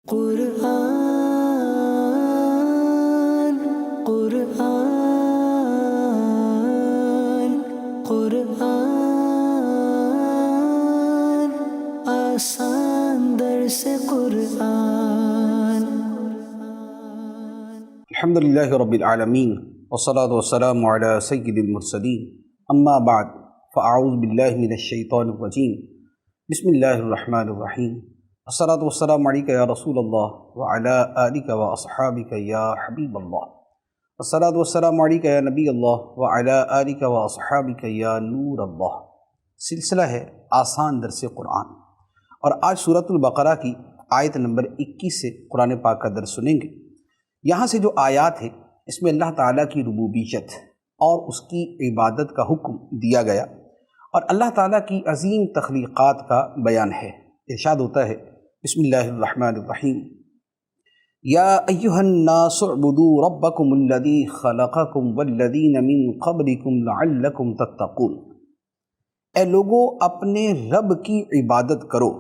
قرآن قرآن قرآن آسان درس قرآن۔ الحمدللہ رب العالمین والصلاة والسلام علی سید المرسلین، اما بعد فاعوذ باللہ من الشیطان الرجیم، بسم اللہ الرحمن الرحیم، الصلاة والسلام علیکہ یا رسول اللہ وعلی آلکہ واصحابکہ یا حبیب اللہ، الصلاة والسلام علیکہ یا نبی اللہ وعلی آلکہ واصحابکہ یا نور اللہ۔ سلسلہ ہے آسان درس قرآن، اور آج سورۃ البقرہ کی آیت نمبر 21 سے قرآن پاک کا درس سنیں گے۔ یہاں سے جو آیات ہے اس میں اللہ تعالیٰ کی ربوبیت اور اس کی عبادت کا حکم دیا گیا، اور اللہ تعالیٰ کی عظیم تخلیقات کا بیان ہے۔ ارشاد ہوتا ہے بسم اللہ الرحمن الرحیم، یا ایہا الناس اعبدوا ربکم الذی خلقکم والذین من قبلکم لعلکم تتقون۔ اے لوگو، اپنے رب کی عبادت کرو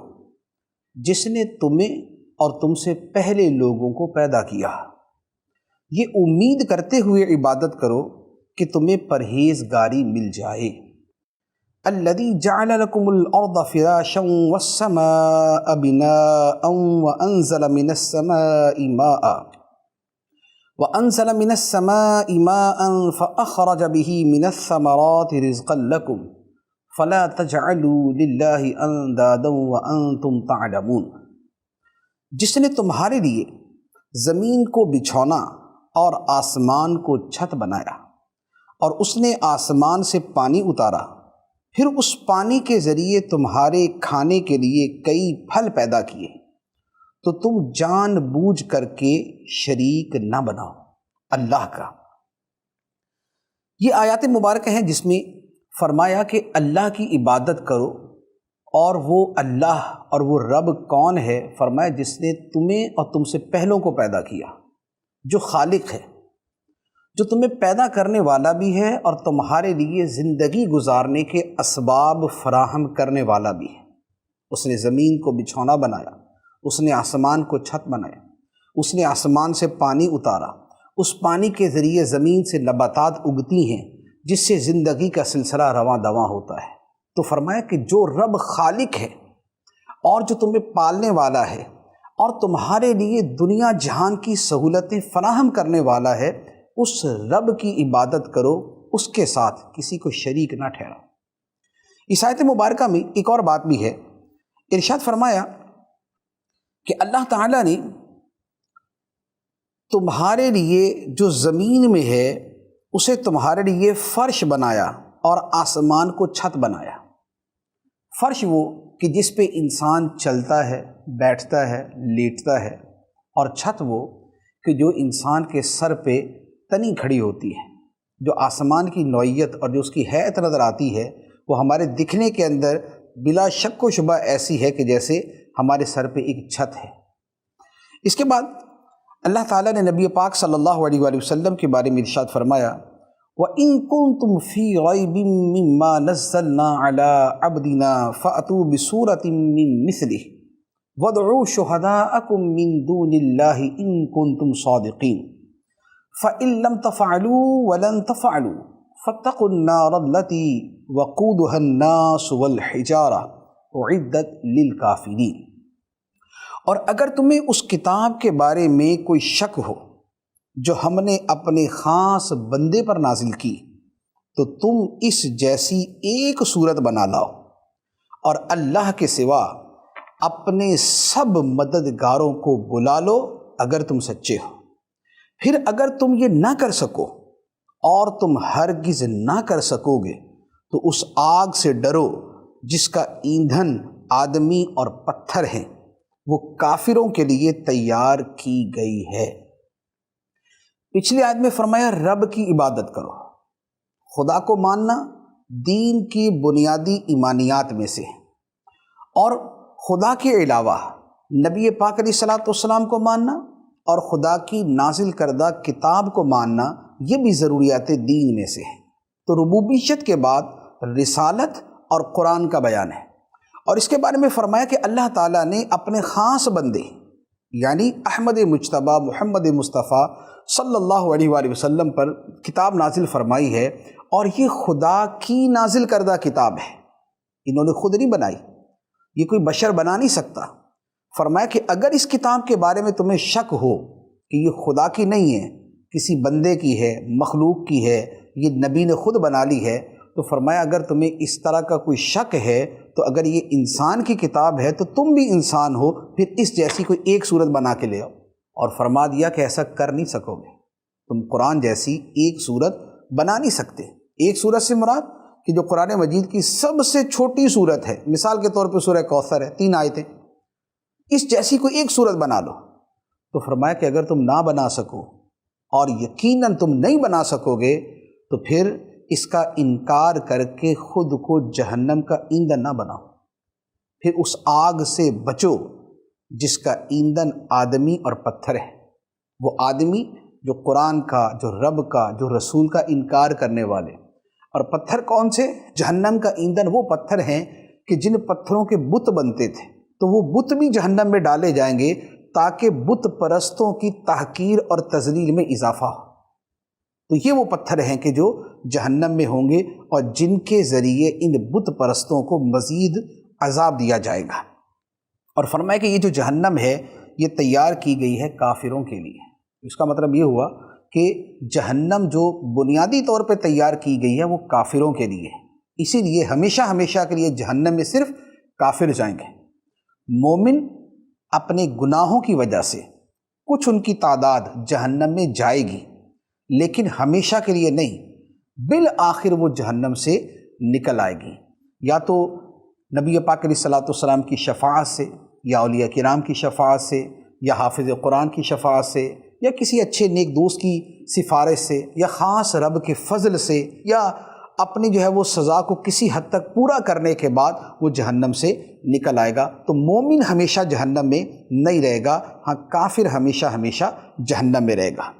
جس نے تمہیں اور تم سے پہلے لوگوں کو پیدا کیا، یہ امید کرتے ہوئے عبادت کرو کہ تمہیں پرہیزگاری مل جائے۔ الذی جعل لکم الارض فراشا والسماء بناء وانزل من السماء ماء فاخرج به من الثمرات رزقا لکم فلا تجعلوا للہ اندادا وانتم تعلمون۔ جس نے تمہارے لیے زمین کو بچھونا اور آسمان کو چھت بنایا، اور اس نے آسمان سے پانی اتارا، پھر اس پانی کے ذریعے تمہارے کھانے کے لیے کئی پھل پیدا کیے، تو تم جان بوجھ کر کے شریک نہ بناؤ اللہ کا۔ یہ آیات مبارکہ ہیں جس میں فرمایا کہ اللہ کی عبادت کرو، اور وہ اللہ اور وہ رب کون ہے؟ فرمایا جس نے تمہیں اور تم سے پہلوں کو پیدا کیا، جو خالق ہے، جو تمہیں پیدا کرنے والا بھی ہے اور تمہارے لیے زندگی گزارنے کے اسباب فراہم کرنے والا بھی ہے۔ اس نے زمین کو بچھونا بنایا، اس نے آسمان کو چھت بنایا، اس نے آسمان سے پانی اتارا، اس پانی کے ذریعے زمین سے نباتات اگتی ہیں جس سے زندگی کا سلسلہ رواں دواں ہوتا ہے۔ تو فرمایا کہ جو رب خالق ہے اور جو تمہیں پالنے والا ہے اور تمہارے لیے دنیا جہان کی سہولتیں فراہم کرنے والا ہے، اس رب کی عبادت کرو، اس کے ساتھ کسی کو شریک نہ ٹھہراؤ۔ اس آیت مبارکہ میں ایک اور بات بھی ہے۔ ارشاد فرمایا کہ اللہ تعالیٰ نے تمہارے لیے جو زمین میں ہے اسے تمہارے لیے فرش بنایا اور آسمان کو چھت بنایا۔ فرش وہ کہ جس پہ انسان چلتا ہے، بیٹھتا ہے، لیٹتا ہے، اور چھت وہ کہ جو انسان کے سر پہ تنی کھڑی ہوتی ہے۔ جو آسمان کی نوعیت اور جو اس کی حیت نظر آتی ہے وہ ہمارے دکھنے کے اندر بلا شک و شبہ ایسی ہے کہ جیسے ہمارے سر پہ ایک چھت ہے۔ اس کے بعد اللہ تعالیٰ نے نبی پاک صلی اللہ علیہ وآلہ وسلم کے بارے میں ارشاد فرمایا، وَإِن كُنتُمْ فِي رَيْبٍ مِّمَّا نَزَّلْنَا عَلَىٰ عَبْدِنَا فَأْتُوا بِسُورَةٍ مِّن مِّثْلِهِ وَادْعُوا شُهَدَاءَكُم مِّن دُونِ اللَّهِ إِن كُنتُمْ صَادِقِينَ فَإِن لَّمْ تَفْعَلُوا وَلَن تَفْعَلُوا فَاتَّقُوا النَّارَ الَّتِي وَقُودُهَا النَّاسُ وَالْحِجَارَةُ أُعِدَّتْ لِلْكَافِرِينَ۔ اور اگر تمہیں اس کتاب کے بارے میں کوئی شک ہو جو ہم نے اپنے خاص بندے پر نازل کی، تو تم اس جیسی ایک صورت بنا لاؤ، اور اللہ کے سوا اپنے سب مددگاروں کو بلا لو اگر تم سچے ہو۔ پھر اگر تم یہ نہ کر سکو اور تم ہرگز نہ کر سکو گے تو اس آگ سے ڈرو جس کا ایندھن آدمی اور پتھر ہیں، وہ کافروں کے لیے تیار کی گئی ہے۔ پچھلی آیت میں فرمایا رب کی عبادت کرو۔ خدا کو ماننا دین کی بنیادی ایمانیات میں سے ہے، اور خدا کے علاوہ نبی پاک علیہ الصلوۃ والسلام کو ماننا اور خدا کی نازل کردہ کتاب کو ماننا یہ بھی ضروریات دین میں سے ہے۔ تو ربوبیت کے بعد رسالت اور قرآن کا بیان ہے، اور اس کے بارے میں فرمایا کہ اللہ تعالیٰ نے اپنے خاص بندے یعنی احمد مجتبیٰ محمد مصطفیٰ صلی اللہ علیہ وآلہ وسلم پر کتاب نازل فرمائی ہے، اور یہ خدا کی نازل کردہ کتاب ہے، انہوں نے خود نہیں بنائی، یہ کوئی بشر بنا نہیں سکتا۔ فرمایا کہ اگر اس کتاب کے بارے میں تمہیں شک ہو کہ یہ خدا کی نہیں ہے، کسی بندے کی ہے، مخلوق کی ہے، یہ نبی نے خود بنا لی ہے، تو فرمایا اگر تمہیں اس طرح کا کوئی شک ہے تو اگر یہ انسان کی کتاب ہے تو تم بھی انسان ہو، پھر اس جیسی کوئی ایک صورت بنا کے لے آؤ۔ اور فرما دیا کہ ایسا کر نہیں سکو گے، تم قرآن جیسی ایک صورت بنا نہیں سکتے۔ ایک صورت سے مراد کہ جو قرآن مجید کی سب سے چھوٹی صورت ہے، مثال کے طور پہ سورہ کوثر ہے، 3 آیتیں، اس جیسی کوئی ایک صورت بنا لو۔ تو فرمایا کہ اگر تم نہ بنا سکو، اور یقیناً تم نہیں بنا سکو گے، تو پھر اس کا انکار کر کے خود کو جہنم کا ایندھن نہ بناؤ، پھر اس آگ سے بچو جس کا ایندھن آدمی اور پتھر ہے۔ وہ آدمی جو قرآن کا، جو رب کا، جو رسول کا انکار کرنے والے، اور پتھر کون سے؟ جہنم کا ایندھن وہ پتھر ہیں کہ جن پتھروں کے بت بنتے تھے، تو وہ بت بھی جہنم میں ڈالے جائیں گے تاکہ بت پرستوں کی تحقیر اور تذلیل میں اضافہ ہو۔ تو یہ وہ پتھر ہیں کہ جو جہنم میں ہوں گے، اور جن کے ذریعے ان بت پرستوں کو مزید عذاب دیا جائے گا۔ اور فرمایا کہ یہ جو جہنم ہے یہ تیار کی گئی ہے کافروں کے لیے۔ اس کا مطلب یہ ہوا کہ جہنم جو بنیادی طور پہ تیار کی گئی ہے وہ کافروں کے لیے، اسی لیے ہمیشہ ہمیشہ کے لیے جہنم میں صرف کافر جائیں گے۔ مومن اپنے گناہوں کی وجہ سے کچھ ان کی تعداد جہنم میں جائے گی، لیکن ہمیشہ کے لیے نہیں، بالآخر وہ جہنم سے نکل آئے گی، یا تو نبی پاک علیہ الصلوۃ والسلام کی شفاعت سے، یا اولیاء کرام کی شفاعت سے، یا حافظ قرآن کی شفاعت سے، یا کسی اچھے نیک دوست کی سفارش سے، یا خاص رب کے فضل سے، یا اپنی جو ہے وہ سزا کو کسی حد تک پورا کرنے کے بعد وہ جہنم سے نکل آئے گا۔ تو مومن ہمیشہ جہنم میں نہیں رہے گا، ہاں کافر ہمیشہ ہمیشہ جہنم میں رہے گا۔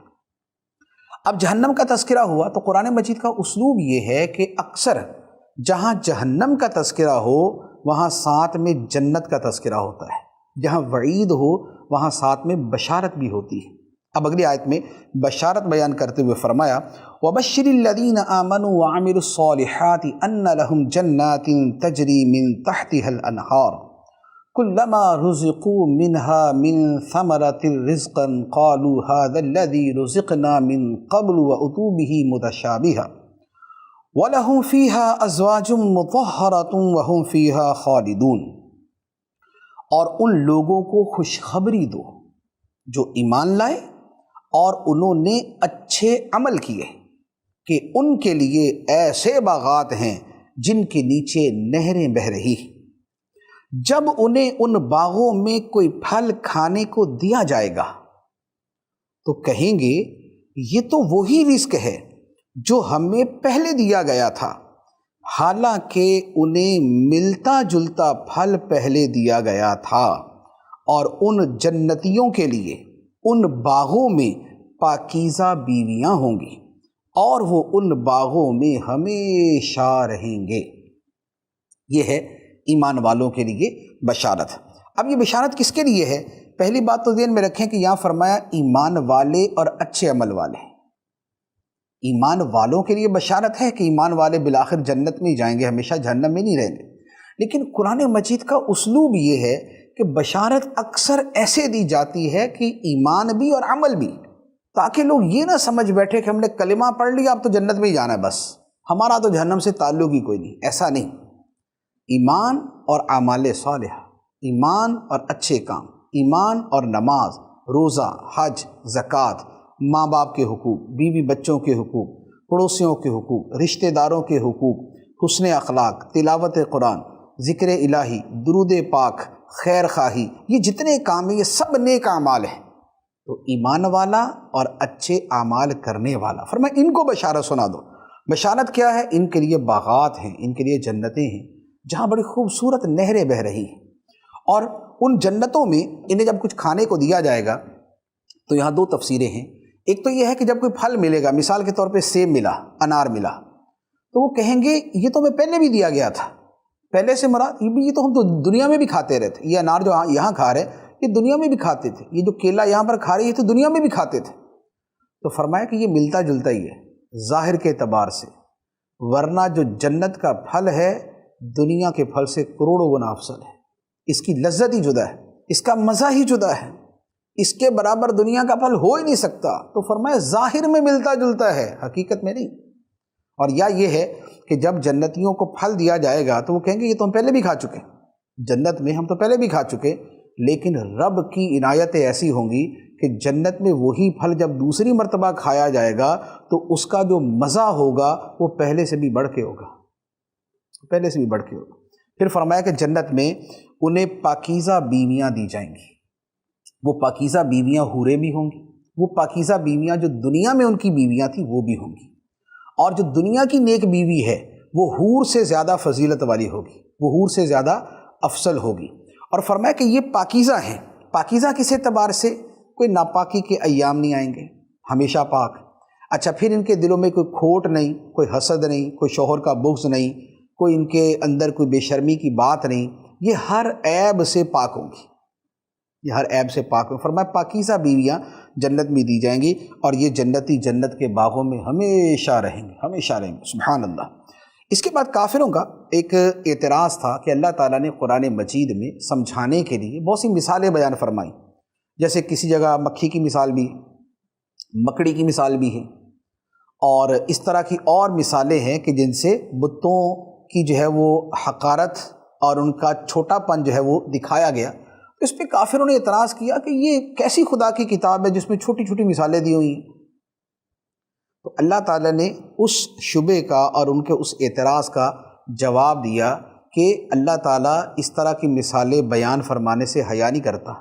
اب جہنم کا تذکرہ ہوا تو قرآن مجید کا اسلوب یہ ہے کہ اکثر جہاں جہنم کا تذکرہ ہو وہاں ساتھ میں جنت کا تذکرہ ہوتا ہے، جہاں وعید ہو وہاں ساتھ میں بشارت بھی ہوتی ہے۔ اب اگلی آیت میں بشارت بیان کرتے ہوئے فرمایا وَبَشِّرِ الَّذِينَ آمَنُوا وَعَمِلُوا الصَّالِحَاتِ أَنَّ لَهُمْ جَنَّاتٍ تَجْرِي مِن تَحْتِهَا الْأَنْهَارُ كُلَّمَا رُزِقُوا مِنْهَا مِن ثَمَرَةٍ رِزْقًا قَالُوا هَذَا الَّذِي رُزِقْنَا مِن قَبْلُ وَأُتُوا بِهِ مُتَشَابِهًا وَلَهُمْ فِيهَا أَزْوَاجٌ مُطَهَّرَةٌ وَهُمْ فِيهَا خَالِدُونَ۔ اور ان لوگوں کو خوشخبری دو جو ایمان لائے اور انہوں نے اچھے عمل کیے کہ ان کے لیے ایسے باغات ہیں جن کے نیچے نہریں بہہ رہی ہیں۔ جب انہیں ان باغوں میں کوئی پھل کھانے کو دیا جائے گا تو کہیں گے یہ تو وہی رزق ہے جو ہمیں پہلے دیا گیا تھا، حالانکہ انہیں ملتا جلتا پھل پہلے دیا گیا تھا، اور ان جنتیوں کے لیے ان باغوں میں پاکیزہ بیویاں ہوں گی، اور وہ ان باغوں میں ہمیشہ رہیں گے۔ یہ ہے ایمان والوں کے لیے بشارت۔ اب یہ بشارت کس کے لیے ہے؟ پہلی بات تو ذہن میں رکھیں کہ یہاں فرمایا ایمان والے اور اچھے عمل والے۔ ایمان والوں کے لیے بشارت ہے کہ ایمان والے بالآخر جنت میں ہی جائیں گے، ہمیشہ جہنم میں نہیں رہیں گے، لیکن قرآن مجید کا اسلوب یہ ہے کہ بشارت اکثر ایسے دی جاتی ہے کہ ایمان بھی اور عمل بھی، تاکہ لوگ یہ نہ سمجھ بیٹھے کہ ہم نے کلمہ پڑھ لیا اب تو جنت میں ہی جانا ہے، بس ہمارا تو جہنم سے تعلق ہی کوئی نہیں۔ ایسا نہیں، ایمان اور اعمال صالحہ، ایمان اور اچھے کام، ایمان اور نماز، روزہ، حج، زکوٰۃ، ماں باپ کے حقوق، بیوی بچوں کے حقوق، پڑوسیوں کے حقوق، رشتہ داروں کے حقوق، حسن اخلاق، تلاوت قرآن، ذکر الہی، درود پاک، خیر خواہی، یہ جتنے کام ہیں یہ سب نیک اعمال ہیں۔ تو ایمان والا اور اچھے اعمال کرنے والا، فرمایا ان کو بشارت سنا دو۔ بشارت کیا ہے؟ ان کے لیے باغات ہیں، ان کے لیے جنتیں ہیں جہاں بڑی خوبصورت نہریں بہہ رہی ہیں، اور ان جنتوں میں انہیں جب کچھ کھانے کو دیا جائے گا تو یہاں 2 تفسیریں ہیں۔ ایک تو یہ ہے کہ جب کوئی پھل ملے گا، مثال کے طور پہ سیب ملا، انار ملا، تو وہ کہیں گے یہ تو ہمیں پہلے بھی دیا گیا تھا۔ پہلے سے مراد یہ تو ہم تو دنیا میں بھی کھاتے رہتے، یہ انار جو یہاں کھا رہے یہ دنیا میں بھی کھاتے تھے، یہ جو کیلا یہاں پر کھا رہی ہے تو دنیا میں بھی کھاتے تھے۔ تو فرمایا کہ یہ ملتا جلتا ہی ہے ظاہر کے اعتبار سے، ورنہ جو جنت کا پھل ہے دنیا کے پھل سے کروڑوں گنا افضل ہے، اس کی لذت ہی جدا ہے، اس کا مزہ ہی جدا ہے، اس کے برابر دنیا کا پھل ہو ہی نہیں سکتا۔ تو فرمایا ظاہر میں ملتا جلتا ہے، حقیقت میں نہیں۔ اور یا یہ ہے کہ جب جنتیوں کو پھل دیا جائے گا تو وہ کہیں گے یہ تو ہم پہلے بھی کھا چکے، جنت میں ہم تو پہلے بھی کھا چکے، لیکن رب کی عنایتیں ایسی ہوں گی کہ جنت میں وہی پھل جب دوسری مرتبہ کھایا جائے گا تو اس کا جو مزہ ہوگا وہ پہلے سے بھی بڑھ کے ہوگا، پہلے سے بھی بڑھ کے ہوگا۔ پھر فرمایا کہ جنت میں انہیں پاکیزہ بیویاں دی جائیں گی، وہ پاکیزہ بیویاں حوریں بھی ہوں گی، وہ پاکیزہ بیویاں جو دنیا میں ان کی بیویاں تھیں وہ بھی ہوں گی، اور جو دنیا کی نیک بیوی ہے وہ حور سے زیادہ فضیلت والی ہوگی، وہ حور سے زیادہ افضل ہوگی۔ اور فرمایا کہ یہ پاکیزہ ہیں، پاکیزہ کس اعتبار سے؟ کوئی ناپاکی کے ایام نہیں آئیں گے، ہمیشہ پاک۔ اچھا، پھر ان کے دلوں میں کوئی کھوٹ نہیں، کوئی حسد نہیں، کوئی شوہر کا بغض نہیں، کوئی ان کے اندر کوئی بے شرمی کی بات نہیں، یہ ہر عیب سے پاک ہوں گی، یہ ہر عیب سے پاک ہوں۔ فرمایا پاکیزہ بیویاں جنت میں دی جائیں گی، اور یہ جنتی جنت کے باغوں میں ہمیشہ رہیں گے، ہمیشہ رہیں گے، سبحان اللہ۔ اس کے بعد کافروں کا ایک اعتراض تھا کہ اللہ تعالیٰ نے قرآن مجید میں سمجھانے کے لیے بہت سی مثالیں بیان فرمائیں، جیسے کسی جگہ مکھی کی مثال بھی، مکڑی کی مثال بھی ہے، اور اس طرح کی اور مثالیں ہیں کہ جن سے بتوں کی جو ہے وہ حقارت اور ان کا چھوٹا پن جو ہے وہ دکھایا گیا۔ اس پہ کافروں نے اعتراض کیا کہ یہ کیسی خدا کی کتاب ہے جس میں چھوٹی چھوٹی مثالیں دی ہوئی ہیں؟ تو اللہ تعالیٰ نے اس شبہ کا اور ان کے اس اعتراض کا جواب دیا کہ اللہ تعالیٰ اس طرح کی مثالیں بیان فرمانے سے حیا نہیں کرتا۔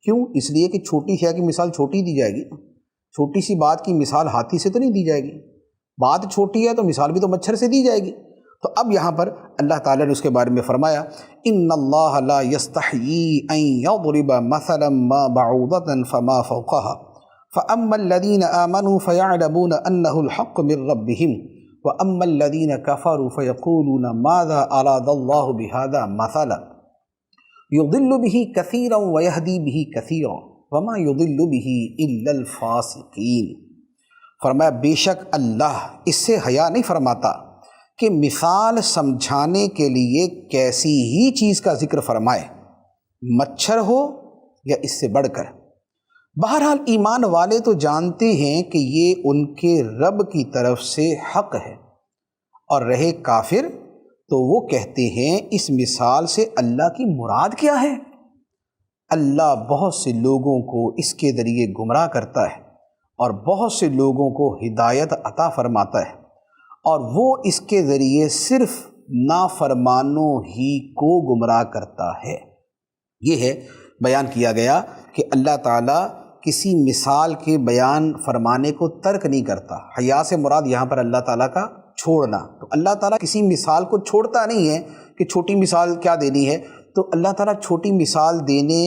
کیوں؟ اس لیے کہ چھوٹی شے کی مثال چھوٹی دی جائے گی، چھوٹی سی بات کی مثال ہاتھی سے تو نہیں دی جائے گی، بات چھوٹی ہے تو مثال بھی تو مچھر سے دی جائے گی۔ تو اب یہاں پر اللہ تعالیٰ نے اس کے بارے میں فرمایا ان اللہ لا یستحیی ان یضرب مثلا ما بعوضۃ فما فوقها فاما الذین آمنوا فیعلمون انہ الحق من ربهم واما الذین کفروا فیقولون ماذا اراد اللہ بہذا مثلا یضل به کثیرا ویہدی به کثیرا وما یضل به الا الفاسقین۔ فرمایا بے شک اللہ اس سے حیا نہیں فرماتا کہ مثال سمجھانے کے لیے کیسی ہی چیز کا ذکر فرمائے، مچھر ہو یا اس سے بڑھ کر۔ بہرحال ایمان والے تو جانتے ہیں کہ یہ ان کے رب کی طرف سے حق ہے، اور رہے کافر تو وہ کہتے ہیں اس مثال سے اللہ کی مراد کیا ہے؟ اللہ بہت سے لوگوں کو اس کے ذریعے گمراہ کرتا ہے اور بہت سے لوگوں کو ہدایت عطا فرماتا ہے، اور وہ اس کے ذریعے صرف نافرمانوں ہی کو گمراہ کرتا ہے۔ یہ ہے بیان کیا گیا کہ اللہ تعالیٰ کسی مثال کے بیان فرمانے کو ترک نہیں کرتا۔ حیا سے مراد یہاں پر اللہ تعالیٰ کا چھوڑنا، تو اللہ تعالیٰ کسی مثال کو چھوڑتا نہیں ہے کہ چھوٹی مثال کیا دینی ہے، تو اللہ تعالیٰ چھوٹی مثال دینے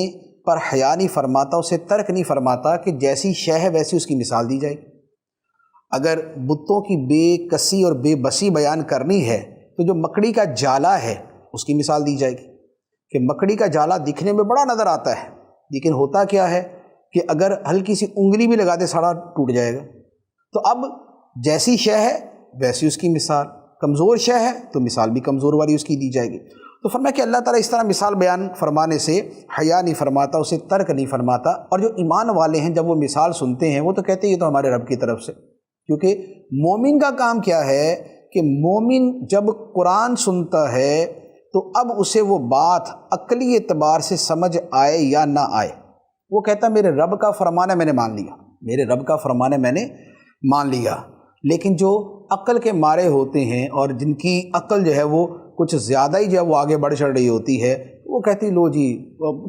پر حیا نہیں فرماتا، اسے ترک نہیں فرماتا کہ جیسی شے ہے ویسی اس کی مثال دی جائے گی۔ اگر بتوں کی بے کسی اور بے بسی بیان کرنی ہے تو جو مکڑی کا جالا ہے اس کی مثال دی جائے گی کہ مکڑی کا جالا دکھنے میں بڑا نظر آتا ہے، لیکن ہوتا کیا ہے کہ اگر ہلکی سی انگلی بھی لگا دے سارا ٹوٹ جائے گا۔ تو اب جیسی شے ہے ویسی اس کی مثال، کمزور شے ہے تو مثال بھی کمزور والی اس کی دی جائے گی۔ تو فرمایا کہ اللہ تعالیٰ اس طرح مثال بیان فرمانے سے حیا نہیں فرماتا، اسے ترک نہیں فرماتا۔ اور جو ایمان والے ہیں جب وہ مثال سنتے ہیں وہ تو کہتے ہیں یہ تو ہمارے رب کی طرف سے، کیونکہ مومن کا کام کیا ہے کہ مومن جب قرآن سنتا ہے تو اب اسے وہ بات عقلی اعتبار سے سمجھ آئے یا نہ آئے، وہ کہتا ہے میرے رب کا فرمان ہے میں نے مان لیا، میرے رب کا فرمان ہے میں نے مان لیا۔ لیکن جو عقل کے مارے ہوتے ہیں اور جن کی عقل جو ہے وہ کچھ زیادہ ہی جو ہے وہ آگے بڑھ چڑھ رہی ہوتی ہے، وہ کہتی لو جی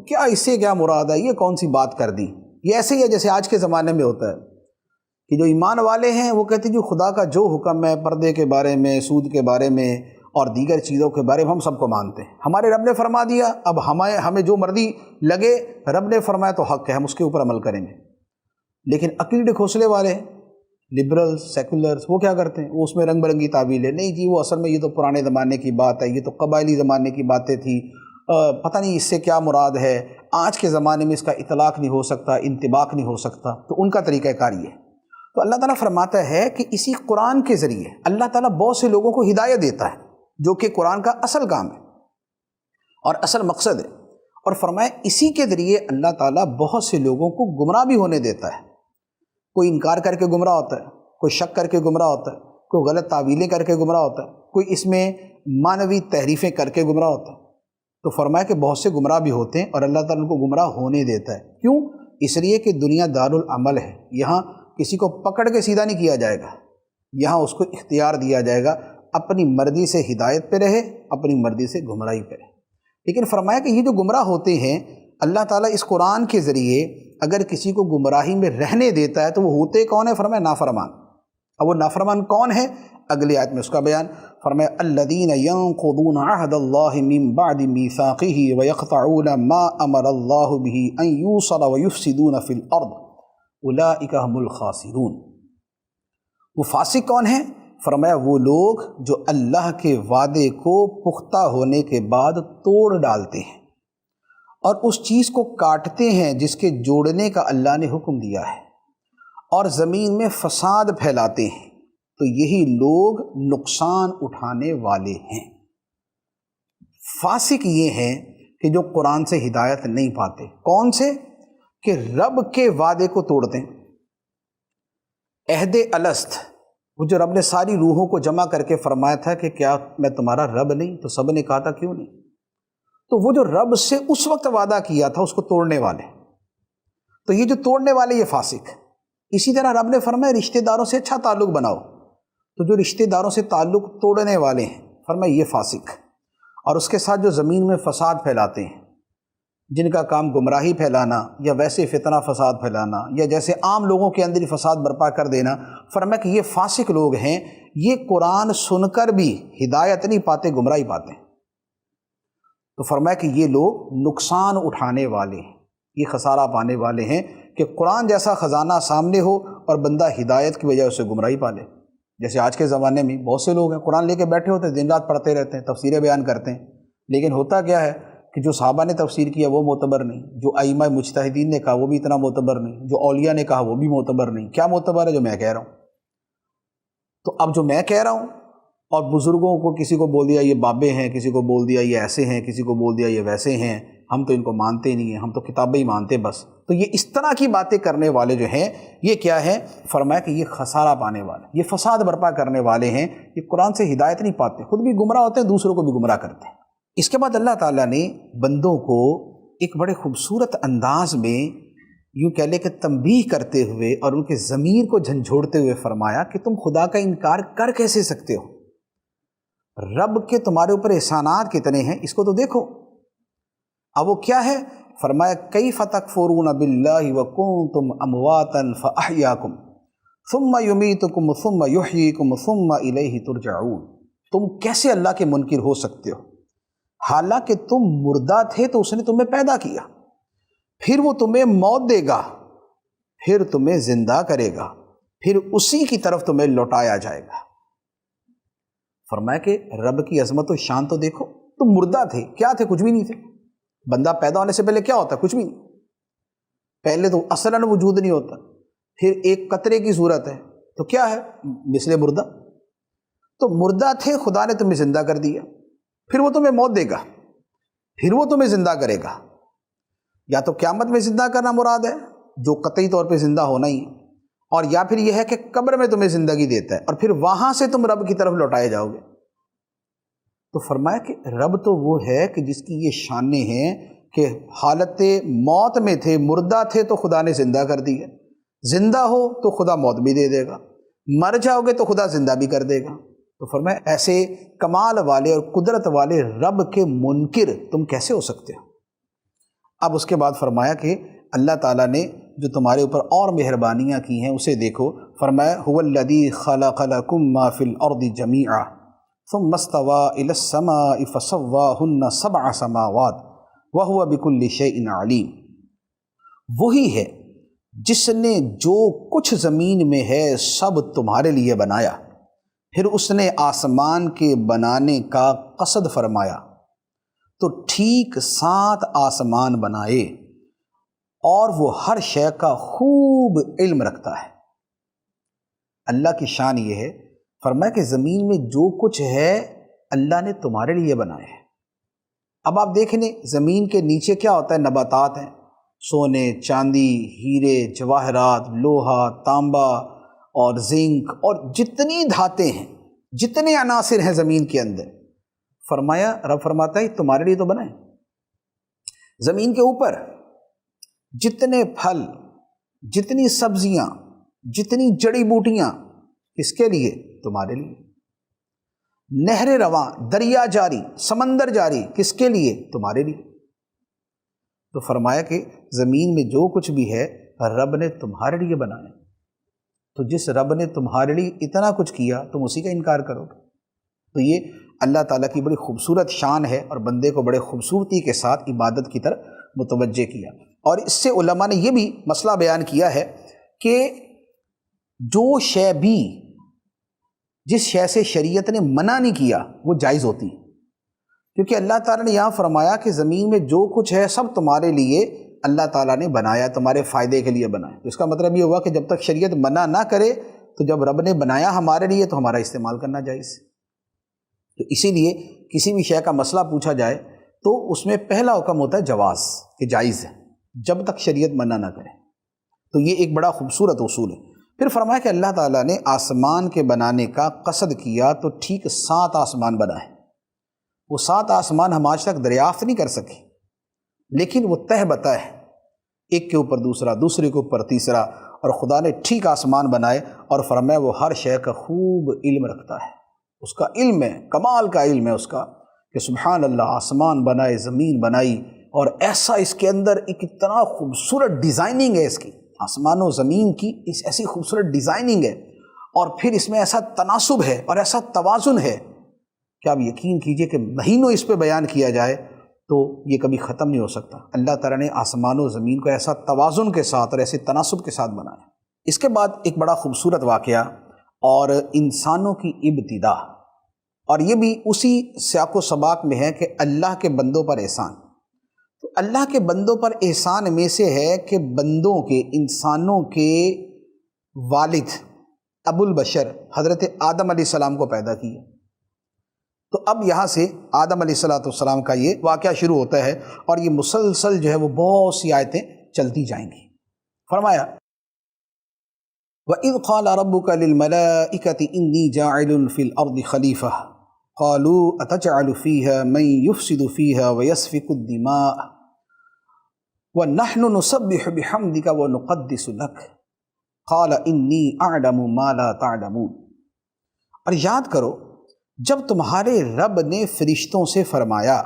کیا اس سے کیا مراد ہے، یہ کون سی بات کر دی۔ یہ ایسے ہی ہے جیسے آج کے زمانے میں ہوتا ہے کہ جو ایمان والے ہیں وہ کہتے ہیں جو خدا کا جو حکم ہے پردے کے بارے میں، سود کے بارے میں اور دیگر چیزوں کے بارے میں ہم سب کو مانتے ہیں، ہمارے رب نے فرما دیا، اب ہمیں جو مرضی لگے، رب نے فرمایا تو حق ہے، ہم اس کے اوپر عمل کریں گے۔ لیکن عقلی ڈھکوسلے والے لبرلز، سیکولرز، وہ کیا کرتے ہیں، وہ اس میں رنگ برنگی تعویل ہے، نہیں جی وہ اصل میں یہ تو پرانے زمانے کی بات ہے، یہ تو قبائلی زمانے کی باتیں تھی، پتہ نہیں اس سے کیا مراد ہے، آج کے زمانے میں اس کا اطلاق نہیں ہو سکتا، انطباق نہیں ہو سکتا، تو ان کا طریقہ کار یہ ہے۔ تو اللہ تعالیٰ فرماتا ہے کہ اسی قرآن کے ذریعے اللہ تعالیٰ بہت سے لوگوں کو ہدایت دیتا ہے، جو کہ قرآن کا اصل کام ہے اور اصل مقصد ہے، اور فرمایا اسی کے ذریعے اللہ تعالیٰ بہت سے لوگوں کو گمراہ بھی ہونے دیتا ہے۔ کوئی انکار کر کے گمراہ ہوتا ہے، کوئی شک کر کے گمراہ ہوتا ہے، کوئی غلط تعویلیں کر کے گمراہ ہوتا ہے، کوئی اس میں معنوی تحریفیں کر کے گمراہ ہوتا ہے۔ تو فرمایا کہ بہت سے گمراہ بھی ہوتے ہیں اور اللہ تعالیٰ ان کو گمراہ ہونے دیتا ہے۔ کیوں؟ اس لیے کہ دنیا دارالعمل ہے، یہاں کسی کو پکڑ کے سیدھا نہیں کیا جائے گا، یہاں اس کو اختیار دیا جائے گا، اپنی مرضی سے ہدایت پہ رہے، اپنی مرضی سے گمراہی پہ رہے۔ لیکن فرمایا کہ یہ جو گمراہ ہوتے ہیں، اللہ تعالیٰ اس قرآن کے ذریعے اگر کسی کو گمراہی میں رہنے دیتا ہے تو وہ ہوتے کون ہیں؟ فرمایا نافرمان۔ اب وہ نافرمان کون ہے؟ اگلی آیت میں اس کا بیان فرمایا الذین ینقضون عہد اللہ من بعد میثاقہ ویقطعون ما امر اللہ بہ ان یوصل ویفسدون فی الارض اولئک هم الخاسرون۔ وہ فاسق کون ہیں؟ فرمایا وہ لوگ جو اللہ کے وعدے کو پختہ ہونے کے بعد توڑ ڈالتے ہیں اور اس چیز کو کاٹتے ہیں جس کے جوڑنے کا اللہ نے حکم دیا ہے، اور زمین میں فساد پھیلاتے ہیں، تو یہی لوگ نقصان اٹھانے والے ہیں۔ فاسق یہ ہیں کہ جو قرآن سے ہدایت نہیں پاتے۔ کون سے؟ کہ رب کے وعدے کو توڑتے ہیں۔ عہد الست، وہ جو رب نے ساری روحوں کو جمع کر کے فرمایا تھا کہ کیا میں تمہارا رب نہیں؟ تو سب نے کہا تھا کیوں نہیں؟ تو وہ جو رب سے اس وقت وعدہ کیا تھا اس کو توڑنے والے، تو یہ جو توڑنے والے یہ فاسق۔ اسی طرح رب نے فرمایا رشتہ داروں سے اچھا تعلق بناؤ، تو جو رشتہ داروں سے تعلق توڑنے والے ہیں فرمایا یہ فاسق۔ اور اس کے ساتھ جو زمین میں فساد پھیلاتے ہیں، جن کا کام گمراہی پھیلانا یا ویسے فتنہ فساد پھیلانا یا جیسے عام لوگوں کے اندر فساد برپا کر دینا، فرمایا کہ یہ فاسق لوگ ہیں، یہ قرآن سن کر بھی ہدایت نہیں پاتے، گمراہی پاتے ہیں۔ تو فرمایا کہ یہ لوگ نقصان اٹھانے والے ہیں، یہ خسارہ پانے والے ہیں کہ قرآن جیسا خزانہ سامنے ہو اور بندہ ہدایت کی وجہ سے گمراہی پا لے۔ جیسے آج کے زمانے میں بہت سے لوگ ہیں قرآن لے کے بیٹھے ہوتے ہیں، دن رات پڑھتے رہتے ہیں، تفسیریں بیان کرتے ہیں، لیکن ہوتا کیا ہے کہ جو صحابہ نے تفسیر کیا وہ معتبر نہیں، جو ائمہ مجتہدین نے کہا وہ بھی اتنا معتبر نہیں، جو اولیاء نے کہا وہ بھی معتبر نہیں۔ کیا معتبر ہے؟ جو میں کہہ رہا ہوں۔ تو اب جو میں کہہ رہا ہوں اور بزرگوں کو کسی کو بول دیا یہ بابے ہیں، کسی کو بول دیا یہ ایسے ہیں، کسی کو بول دیا یہ ویسے ہیں، ہم تو ان کو مانتے نہیں ہیں، ہم تو کتابیں ہی مانتے بس، تو یہ اس طرح کی باتیں کرنے والے جو ہیں یہ کیا ہے؟ فرمایا کہ یہ خسارہ پانے والے، یہ فساد برپا کرنے والے ہیں، یہ قرآن سے ہدایت نہیں پاتے، خود بھی گمراہ ہوتے ہیں، دوسروں کو بھی گمراہ کرتے ہیں۔ اس کے بعد اللہ تعالیٰ نے بندوں کو ایک بڑے خوبصورت انداز میں یوں کہہ لے کہ تنبیہ کرتے ہوئے اور ان کے ضمیر کو جھنجھوڑتے ہوئے فرمایا کہ تم خدا کا انکار کر کیسے سکتے ہو؟ رب کے تمہارے اوپر احسانات کتنے ہیں اس کو تو دیکھو۔ اب وہ کیا ہے؟ فرمایا کیف تکفرون باللہ وکنتم امواتا فاحیاکم ثم یمیتکم ثم یحییکم ثم الیہ ترجعون۔ تم کیسے اللہ کے منکر ہو سکتے ہو؟ حالانکہ تم مردہ تھے تو اس نے تمہیں پیدا کیا، پھر وہ تمہیں موت دے گا، پھر تمہیں زندہ کرے گا، پھر اسی کی طرف تمہیں لوٹایا جائے گا۔ فرمایا کہ رب کی عظمت و شان تو دیکھو، تم مردہ تھے، کیا تھے؟ کچھ بھی نہیں تھے۔ بندہ پیدا ہونے سے پہلے کیا ہوتا؟ کچھ بھی نہیں، پہلے تو اصلاً وجود نہیں ہوتا، پھر ایک قطرے کی صورت ہے تو کیا ہے؟ مثل مردہ۔ تو مردہ تھے، خدا نے تمہیں زندہ کر دیا، پھر وہ تمہیں موت دے گا، پھر وہ تمہیں زندہ کرے گا۔ یا تو قیامت میں زندہ کرنا مراد ہے جو قطعی طور پہ زندہ ہونا ہی ہے، اور یا پھر یہ ہے کہ قبر میں تمہیں زندگی دیتا ہے اور پھر وہاں سے تم رب کی طرف لوٹائے جاؤ گے۔ تو فرمایا کہ رب تو وہ ہے کہ جس کی یہ شانیں ہیں کہ حالت موت میں تھے، مردہ تھے تو خدا نے زندہ کر دیا، زندہ ہو تو خدا موت بھی دے دے گا، مر جاؤ گے تو خدا زندہ بھی کر دے گا۔ تو فرمایا ایسے کمال والے اور قدرت والے رب کے منکر تم کیسے ہو سکتے ہو؟ اب اس کے بعد فرمایا کہ اللہ تعالیٰ نے جو تمہارے اوپر اور مہربانیاں کی ہیں اسے دیکھو۔ فرمایا هو الذی خلق لکم ما فی الارض جمیعا ثم استوى الى السماء فسواهن 7 سماوات وهو بكل شیء علیم۔ وہی ہے جس نے جو کچھ زمین میں ہے سب تمہارے لیے بنایا، پھر اس نے آسمان کے بنانے کا قصد فرمایا تو ٹھیک 7 آسمان بنائے اور وہ ہر شے کا خوب علم رکھتا ہے۔ اللہ کی شان یہ ہے، فرمایا کہ زمین میں جو کچھ ہے اللہ نے تمہارے لیے بنایا ہے۔ اب آپ دیکھیں زمین کے نیچے کیا ہوتا ہے، نباتات ہیں، سونے، چاندی، ہیرے، جواہرات، لوہا، تانبا اور زنک اور جتنی دھاتیں ہیں، جتنے عناصر ہیں زمین کے اندر، فرمایا رب فرماتا ہے تمہارے لیے تو بنا ہے۔ زمین کے اوپر جتنے پھل، جتنی سبزیاں، جتنی جڑی بوٹیاں، کس کے لیے؟ تمہارے لیے۔ نہریں رواں، دریا جاری، سمندر جاری، کس کے لیے؟ تمہارے لیے۔ تو فرمایا کہ زمین میں جو کچھ بھی ہے رب نے تمہارے لیے بنایا۔ تو جس رب نے تمہارے لیے اتنا کچھ کیا تم اسی کا انکار کرو گے؟ تو یہ اللہ تعالیٰ کی بڑی خوبصورت شان ہے اور بندے کو بڑے خوبصورتی کے ساتھ عبادت کی طرف متوجہ کیا۔ اور اس سے علماء نے یہ بھی مسئلہ بیان کیا ہے کہ جو شے بھی جس شے سے شریعت نے منع نہیں کیا وہ جائز ہوتی ہے، کیونکہ اللہ تعالیٰ نے یہاں فرمایا کہ زمین میں جو کچھ ہے سب تمہارے لیے اللہ تعالیٰ نے بنایا، تمہارے فائدے کے لیے بنایا۔ تو اس کا مطلب یہ ہوا کہ جب تک شریعت منع نہ کرے تو جب رب نے بنایا ہمارے لیے تو ہمارا استعمال کرنا جائز ہے۔ تو اسی لیے کسی بھی شے کا مسئلہ پوچھا جائے تو اس میں پہلا حکم ہوتا ہے جواز، کہ جائز ہے جب تک شریعت منع نہ کرے۔ تو یہ ایک بڑا خوبصورت اصول ہے۔ پھر فرمایا کہ اللہ تعالیٰ نے آسمان کے بنانے کا قصد کیا تو ٹھیک 7 آسمان بنائے۔ وہ 7 آسمان ہم آج تک دریافت نہیں کر سکے، لیکن وہ تہ بتہ ہے، ایک کے اوپر دوسرا، دوسرے کے اوپر تیسرا، اور خدا نے ٹھیک آسمان بنائے اور فرمایا وہ ہر شے کا خوب علم رکھتا ہے۔ اس کا علم ہے، کمال کا علم ہے اس کا، کہ سبحان اللہ، آسمان بنائے، زمین بنائی، اور ایسا اس کے اندر ایک اتنا خوبصورت ڈیزائننگ ہے اس کی، آسمان و زمین کی ایسی خوبصورت ڈیزائننگ ہے، اور پھر اس میں ایسا تناسب ہے اور ایسا توازن ہے کہ آپ یقین کیجئے کہ مہینوں اس پہ بیان کیا جائے تو یہ کبھی ختم نہیں ہو سکتا۔ اللہ تعالیٰ نے آسمان و زمین کو ایسا توازن کے ساتھ اور ایسے تناسب کے ساتھ بنایا۔ اس کے بعد ایک بڑا خوبصورت واقعہ اور انسانوں کی ابتدا، اور یہ بھی اسی سیاق و سباق میں ہے کہ اللہ کے بندوں پر احسان۔ تو اللہ کے بندوں پر احسان میں سے ہے کہ بندوں کے، انسانوں کے والد ابو البشر حضرت آدم علیہ السلام کو پیدا کیا۔ تو اب یہاں سے آدم علیہ السلام کا یہ واقعہ شروع ہوتا ہے، اور یہ مسلسل جو ہے وہ بہت سی آیتیں چلتی جائیں گی۔ فرمایا وَإِذْ قَالَ رَبُّكَ لِلْمَلَائِكَةِ إِنِّي جَاعِلٌ فِي الْأَرْضِ خَلِيفَةً قَالُوا أَتَجْعَلُ فِيهَا مَن يُفْسِدُ فِيهَا وَيَسْفِكُ الدِّمَاءَ وَنَحْنُ نُسَبِّحُ بِحَمْدِكَ وَنُقَدِّسُ لَكَ قَالَ إِنِّي أَعْلَمُ مَا لَا تَعْلَمُونَ۔ اور یاد کرو جب تمہارے رب نے فرشتوں سے فرمایا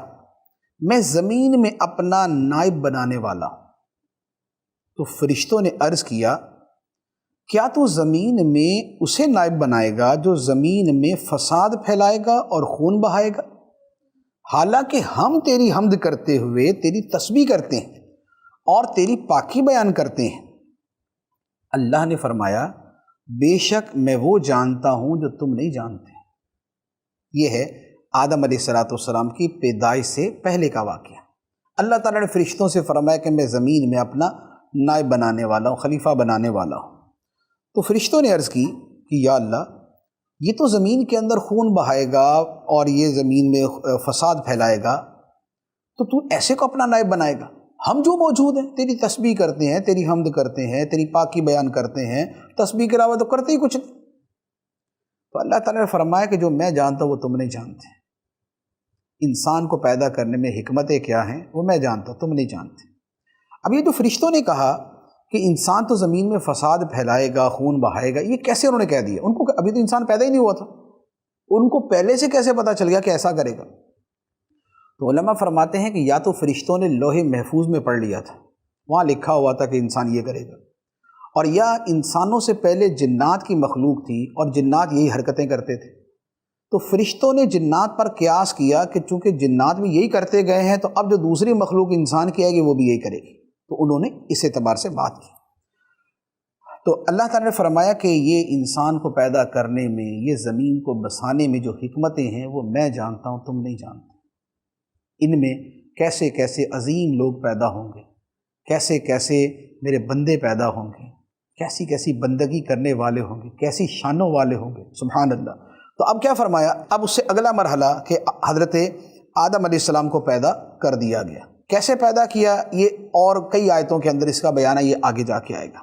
میں زمین میں اپنا نائب بنانے والا ہوں، تو فرشتوں نے عرض کیا کیا تو زمین میں اسے نائب بنائے گا جو زمین میں فساد پھیلائے گا اور خون بہائے گا، حالانکہ ہم تیری حمد کرتے ہوئے تیری تسبیح کرتے ہیں اور تیری پاکی بیان کرتے ہیں۔ اللہ نے فرمایا بے شک میں وہ جانتا ہوں جو تم نہیں جانتے۔ یہ ہے آدم علیہ السلام کی پیدائش سے پہلے کا واقعہ۔ اللہ تعالیٰ نے فرشتوں سے فرمایا کہ میں زمین میں اپنا نائب بنانے والا ہوں، خلیفہ بنانے والا ہوں۔ تو فرشتوں نے عرض کی کہ یا اللہ یہ تو زمین کے اندر خون بہائے گا اور یہ زمین میں فساد پھیلائے گا، تو ایسے کو اپنا نائب بنائے گا؟ ہم جو موجود ہیں تیری تسبیح کرتے ہیں، تیری حمد کرتے ہیں، تیری پاکی بیان کرتے ہیں، تسبیح کے علاوہ تو کرتے ہی کچھ نہیں۔ تو اللہ تعالیٰ نے فرمایا کہ جو میں جانتا ہوں وہ تم نہیں جانتے۔ انسان کو پیدا کرنے میں حکمتیں کیا ہیں وہ میں جانتا ہوں، تم نہیں جانتے۔ اب یہ جو فرشتوں نے کہا کہ انسان تو زمین میں فساد پھیلائے گا، خون بہائے گا، یہ کیسے انہوں نے کہہ دیا؟ ان کو ابھی تو انسان پیدا ہی نہیں ہوا تھا، ان کو پہلے سے کیسے پتہ چل گیا کہ ایسا کرے گا؟ تو علماء فرماتے ہیں کہ یا تو فرشتوں نے لوح محفوظ میں پڑھ لیا تھا، وہاں لکھا ہوا تھا کہ انسان یہ کرے گا، اور یا انسانوں سے پہلے جنات کی مخلوق تھی اور جنات یہی حرکتیں کرتے تھے، تو فرشتوں نے جنات پر قیاس کیا کہ چونکہ جنات بھی یہی کرتے گئے ہیں تو اب جو دوسری مخلوق انسان کی آئے گی وہ بھی یہی کرے گی، تو انہوں نے اس اعتبار سے بات کی۔ تو اللہ تعالیٰ نے فرمایا کہ یہ انسان کو پیدا کرنے میں، یہ زمین کو بسانے میں جو حکمتیں ہیں وہ میں جانتا ہوں، تم نہیں جانتے۔ ان میں کیسے کیسے عظیم لوگ پیدا ہوں گے، کیسے کیسے میرے بندے پیدا ہوں گے، کیسی کیسی بندگی کرنے والے ہوں گے، کیسی شانوں والے ہوں گے، سبحان اللہ۔ تو اب کیا فرمایا، اب اس سے اگلا مرحلہ کہ حضرت آدم علیہ السلام کو پیدا کر دیا گیا۔ کیسے پیدا کیا، یہ اور کئی آیتوں کے اندر اس کا بیان ہے، یہ آگے جا کے آئے گا۔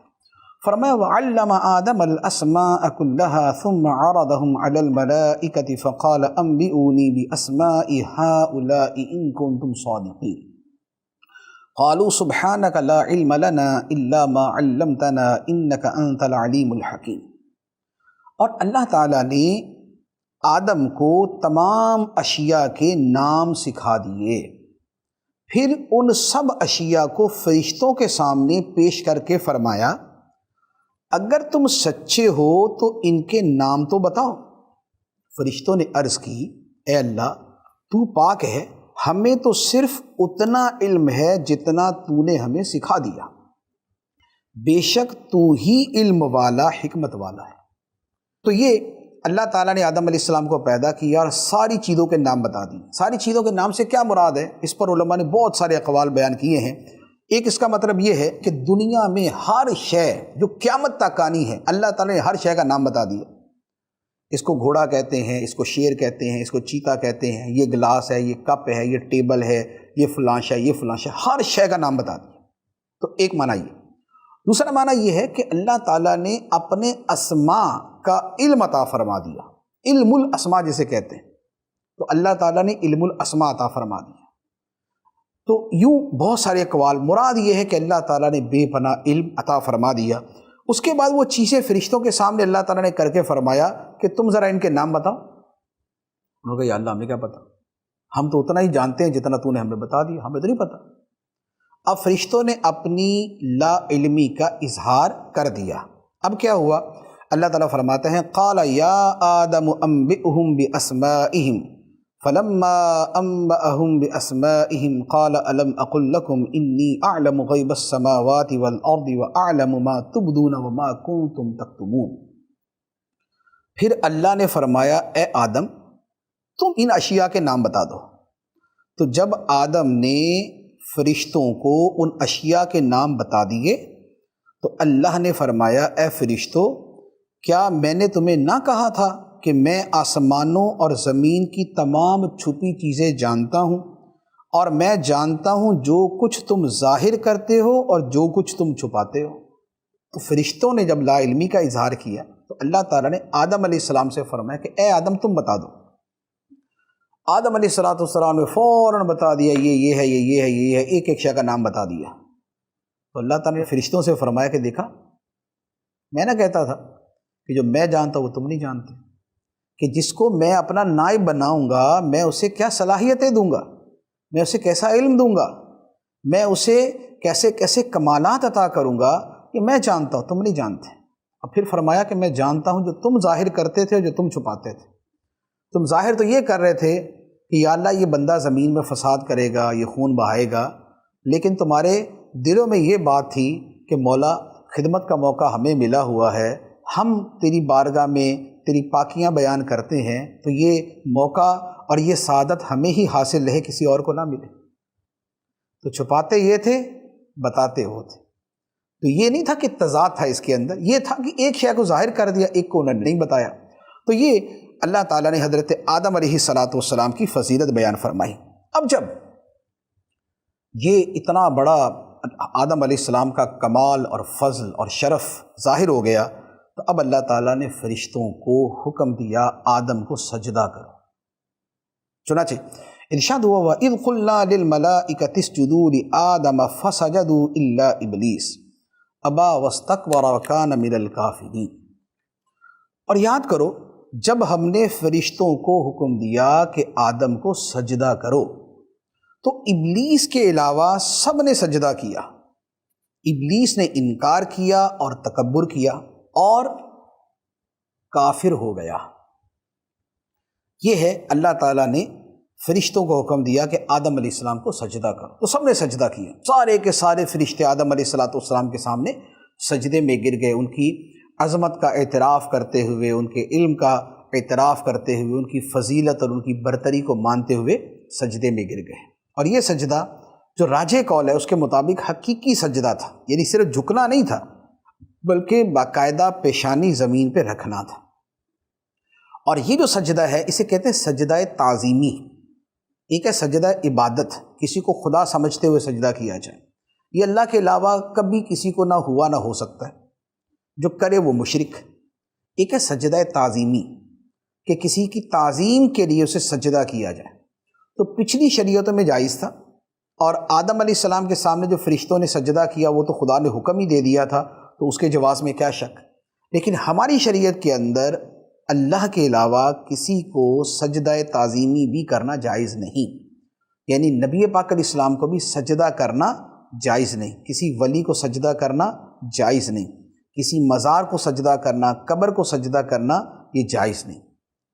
فرمایا وَعَلَّمَ آدَمَ الْأَسْمَاءَ كُلَّهَا ثُمَّ عَرَضَهُمْ عَلَى الْمَلَائِكَةِ فَقَالَ أَنْبِئُونِي بِأَسْمَاءِ هَؤُلَاءِ إِن كُنتُمْ صَادِقِينَ قَالُوا سُبْحَانَكَ لَا عِلْمَ لَنَا إِلَّا مَا عَلَّمْتَنَا إِنَّكَ أَنْتَ الْعَلِيمُ الْحَكِيمُ۔ اور اللہ تعالیٰ نے آدم کو تمام اشیاء کے نام سکھا دیے، پھر ان سب اشیاء کو فرشتوں کے سامنے پیش کر کے فرمایا اگر تم سچے ہو تو ان کے نام تو بتاؤ۔ فرشتوں نے عرض کی اے اللہ تو پاک ہے، ہمیں تو صرف اتنا علم ہے جتنا تو نے ہمیں سکھا دیا، بے شک تو ہی علم والا حکمت والا ہے۔ تو یہ اللہ تعالیٰ نے آدم علیہ السلام کو پیدا کیا اور ساری چیزوں کے نام بتا دی۔ ساری چیزوں کے نام سے کیا مراد ہے، اس پر علماء نے بہت سارے اقوال بیان کیے ہیں۔ ایک اس کا مطلب یہ ہے کہ دنیا میں ہر شے جو قیامت تک آنی ہے، اللہ تعالیٰ نے ہر شے کا نام بتا دیا۔ اس کو گھوڑا کہتے ہیں، اس کو شیر کہتے ہیں، اس کو چیتا کہتے ہیں، یہ گلاس ہے، یہ کپ ہے، یہ ٹیبل ہے، یہ فلاں شے، یہ فلاں شے، ہر شے کا نام بتا دیا۔ تو ایک معنی یہ۔ دوسرا معنی یہ ہے کہ اللہ تعالیٰ نے اپنے اسماء کا علم عطا فرما دیا، علم الاسماء جسے کہتے ہیں، تو اللہ تعالیٰ نے علم الاسماء عطا فرما دیا۔ تو یوں بہت سارے اقوال، مراد یہ ہے کہ اللہ تعالیٰ نے بے پناہ علم عطا فرما دیا۔ اس کے بعد وہ چیزیں فرشتوں کے سامنے اللہ تعالیٰ نے کر کے فرمایا کہ تم ذرا ان کے نام بتاؤ۔ انہوں نے کہا یا اللہ ہمیں کیا پتا، ہم تو اتنا ہی جانتے ہیں جتنا تو نے ہمیں بتا دیا، ہمیں تو نہیں پتا۔ اب فرشتوں نے اپنی لا علمی کا اظہار کر دیا۔ اب کیا ہوا، اللہ تعالیٰ فرماتے ہیں قال یا آدم انبئہم باسمائہم فلما انبأہم باسمائہم قال الم اقل لکم انی اعلم غیب السماوات والارض واعلم ما تبدون وما کنتم تکتمون۔ پھر اللہ نے فرمایا اے آدم تم ان اشیاء کے نام بتا دو۔ تو جب آدم نے فرشتوں کو ان اشیاء کے نام بتا دیے تو اللہ نے فرمایا اے فرشتوں کیا میں نے تمہیں نہ کہا تھا کہ میں آسمانوں اور زمین کی تمام چھپی چیزیں جانتا ہوں، اور میں جانتا ہوں جو کچھ تم ظاہر کرتے ہو اور جو کچھ تم چھپاتے ہو۔ تو فرشتوں نے جب لا علمی کا اظہار کیا تو اللہ تعالیٰ نے آدم علیہ السلام سے فرمایا کہ اے آدم تم بتا دو۔ آدم علیہ السلام نے فوراً بتا دیا یہ ہے، یہ ہے، یہ ہے، ایک ایک شے کا نام بتا دیا۔ تو اللہ تعالیٰ نے فرشتوں سے فرمایا کہ دیکھا میں نہ کہتا تھا کہ جو میں جانتا وہ تم نہیں جانتے، کہ جس کو میں اپنا نائب بناؤں گا میں اسے کیا صلاحیتیں دوں گا، میں اسے کیسا علم دوں گا، میں اسے کیسے کیسے کمالات عطا کروں گا، کہ میں جانتا ہوں تم نہیں جانتے۔ اور پھر فرمایا کہ میں جانتا ہوں جو تم ظاہر کرتے تھے اور جو تم چھپاتے تھے۔ تم ظاہر تو یہ کر رہے تھے کہ یا اللہ یہ بندہ زمین میں فساد کرے گا، یہ خون بہائے گا، لیکن تمہارے دلوں میں یہ بات تھی کہ مولا خدمت کا موقع ہمیں ملا ہوا ہے، ہم تیری بارگاہ میں تیری پاکیاں بیان کرتے ہیں، تو یہ موقع اور یہ سعادت ہمیں ہی حاصل رہے، کسی اور کو نہ ملے۔ تو چھپاتے یہ تھے، بتاتے وہ تھے۔ تو یہ نہیں تھا کہ تضاد تھا اس کے اندر، یہ تھا کہ ایک شے کو ظاہر کر دیا، ایک کو انہوں نے نہیں بتایا۔ تو یہ اللہ تعالیٰ نے حضرت آدم علیہ السلام کی فضیلت بیان فرمائی۔ اب جب یہ اتنا بڑا آدم علیہ السلام کا کمال اور فضل اور شرف ظاہر ہو گیا تو اب اللہ تعالیٰ نے فرشتوں کو حکم دیا آدم کو سجدہ کرو۔ چنانچہ ارشاد ہوا وَإِذْ قُلْنَا لِلْمَلَائِكَةِ اسْجُدُوا لِآدَمَ فَسَجَدُوا إِلَّا إِبْلِيسَ أَبَى وَاسْتَكْبَرَ وَكَانَ مِنَ الْكَافِرِينَ۔ اور یاد کرو جب ہم نے فرشتوں کو حکم دیا کہ آدم کو سجدہ کرو تو ابلیس کے علاوہ سب نے سجدہ کیا۔ ابلیس نے انکار کیا اور تکبر کیا اور کافر ہو گیا۔ یہ ہے اللہ تعالیٰ نے فرشتوں کو حکم دیا کہ آدم علیہ السلام کو سجدہ کرو، تو سب نے سجدہ کیا۔ سارے کے سارے فرشتے آدم علیہ السلام کے سامنے سجدے میں گر گئے، ان کی عظمت کا اعتراف کرتے ہوئے، ان کے علم کا اعتراف کرتے ہوئے، ان کی فضیلت اور ان کی برتری کو مانتے ہوئے سجدے میں گر گئے۔ اور یہ سجدہ جو راجح قول ہے اس کے مطابق حقیقی سجدہ تھا، یعنی صرف جھکنا نہیں تھا بلکہ باقاعدہ پیشانی زمین پہ رکھنا تھا۔ اور یہ جو سجدہ ہے اسے کہتے ہیں سجدہ تعظیمی۔ ایک ہے سجدہ عبادت، کسی کو خدا سمجھتے ہوئے سجدہ کیا جائے، یہ اللہ کے علاوہ کبھی کسی کو نہ ہوا نہ ہو سکتا ہے، جو کرے وہ مشرک۔ ایک ہے سجدہ تعظیمی کہ کسی کی تعظیم کے لیے اسے سجدہ کیا جائے، تو پچھلی شریعتوں میں جائز تھا، اور آدم علیہ السلام کے سامنے جو فرشتوں نے سجدہ کیا وہ تو خدا نے حکم ہی دے دیا تھا، تو اس کے جواز میں کیا شک۔ لیکن ہماری شریعت کے اندر اللہ کے علاوہ کسی کو سجدہ تعظیمی بھی کرنا جائز نہیں، یعنی نبی پاک علیہ السلام کو بھی سجدہ کرنا جائز نہیں، کسی ولی کو سجدہ کرنا جائز نہیں، کسی مزار کو سجدہ کرنا، قبر کو سجدہ کرنا یہ جائز نہیں،